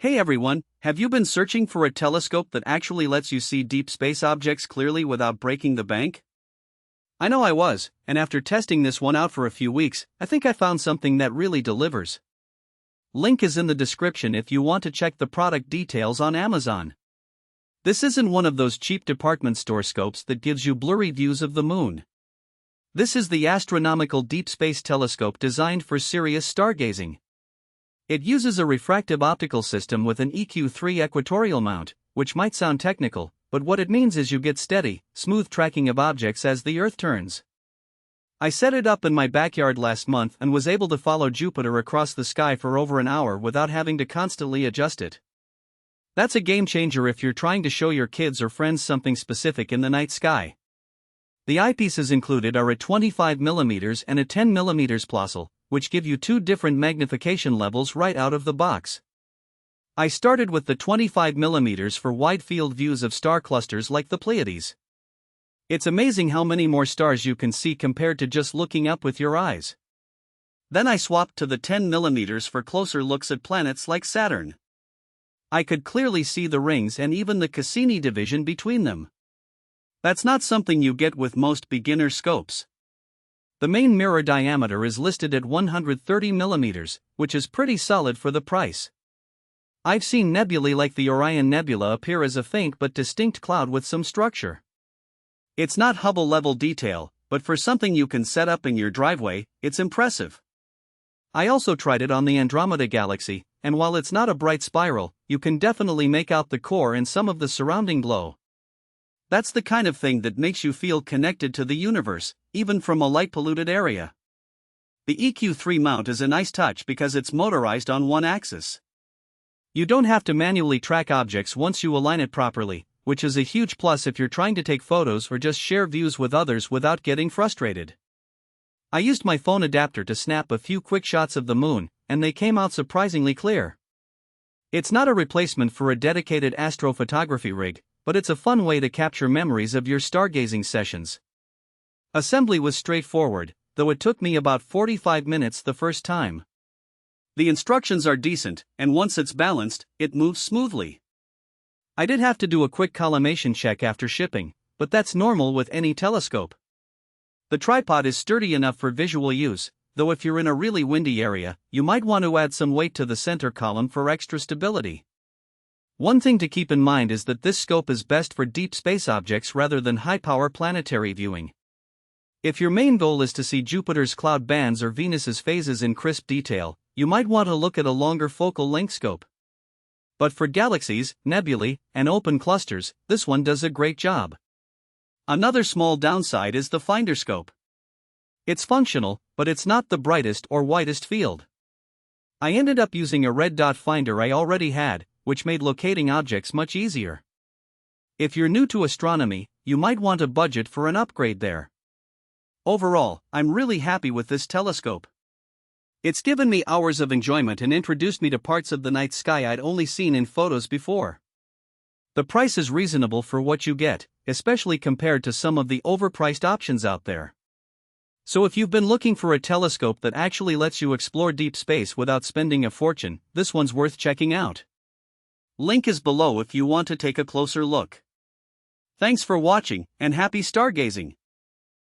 Hey everyone, have you been searching for a telescope that actually lets you see deep space objects clearly without breaking the bank? I know I was, and after testing this one out for a few weeks, I think I found something that really delivers. Link is in the description if you want to check the product details on Amazon. This isn't one of those cheap department store scopes that gives you blurry views of the moon. This is the Astronomical Deep Space Telescope designed for serious stargazing. It uses a refractive optical system with an EQ3 equatorial mount, which might sound technical, but what it means is you get steady, smooth tracking of objects as the Earth turns. I set it up in my backyard last month and was able to follow Jupiter across the sky for over an hour without having to constantly adjust it. That's a game changer if you're trying to show your kids or friends something specific in the night sky. The eyepieces included are a 25mm and a 10mm plossel, which give you two different magnification levels right out of the box. I started with the 25mm for wide-field views of star clusters like the Pleiades. It's amazing how many more stars you can see compared to just looking up with your eyes. Then I swapped to the 10mm for closer looks at planets like Saturn. I could clearly see the rings and even the Cassini division between them. That's not something you get with most beginner scopes. The main mirror diameter is listed at 130mm, which is pretty solid for the price. I've seen nebulae like the Orion Nebula appear as a faint but distinct cloud with some structure. It's not Hubble-level detail, but for something you can set up in your driveway, it's impressive. I also tried it on the Andromeda Galaxy, and while it's not a bright spiral, you can definitely make out the core and some of the surrounding glow. That's the kind of thing that makes you feel connected to the universe, even from a light-polluted area. The EQ3 mount is a nice touch because it's motorized on one axis. You don't have to manually track objects once you align it properly, which is a huge plus if you're trying to take photos or just share views with others without getting frustrated. I used my phone adapter to snap a few quick shots of the moon, and they came out surprisingly clear. It's not a replacement for a dedicated astrophotography rig, but it's a fun way to capture memories of your stargazing sessions. Assembly was straightforward, though it took me about 45 minutes the first time. The instructions are decent, and once it's balanced, it moves smoothly. I did have to do a quick collimation check after shipping, but that's normal with any telescope. The tripod is sturdy enough for visual use, though if you're in a really windy area, you might want to add some weight to the center column for extra stability. One thing to keep in mind is that this scope is best for deep space objects rather than high-power planetary viewing. If your main goal is to see Jupiter's cloud bands or Venus's phases in crisp detail, you might want to look at a longer focal length scope. But for galaxies, nebulae, and open clusters, this one does a great job. Another small downside is the finder scope. It's functional, but it's not the brightest or widest field. I ended up using a red dot finder I already had, which made locating objects much easier. If you're new to astronomy, you might want to budget for an upgrade there. Overall, I'm really happy with this telescope. It's given me hours of enjoyment and introduced me to parts of the night sky I'd only seen in photos before. The price is reasonable for what you get, especially compared to some of the overpriced options out there. So if you've been looking for a telescope that actually lets you explore deep space without spending a fortune, this one's worth checking out. Link is below if you want to take a closer look. Thanks for watching, and happy stargazing!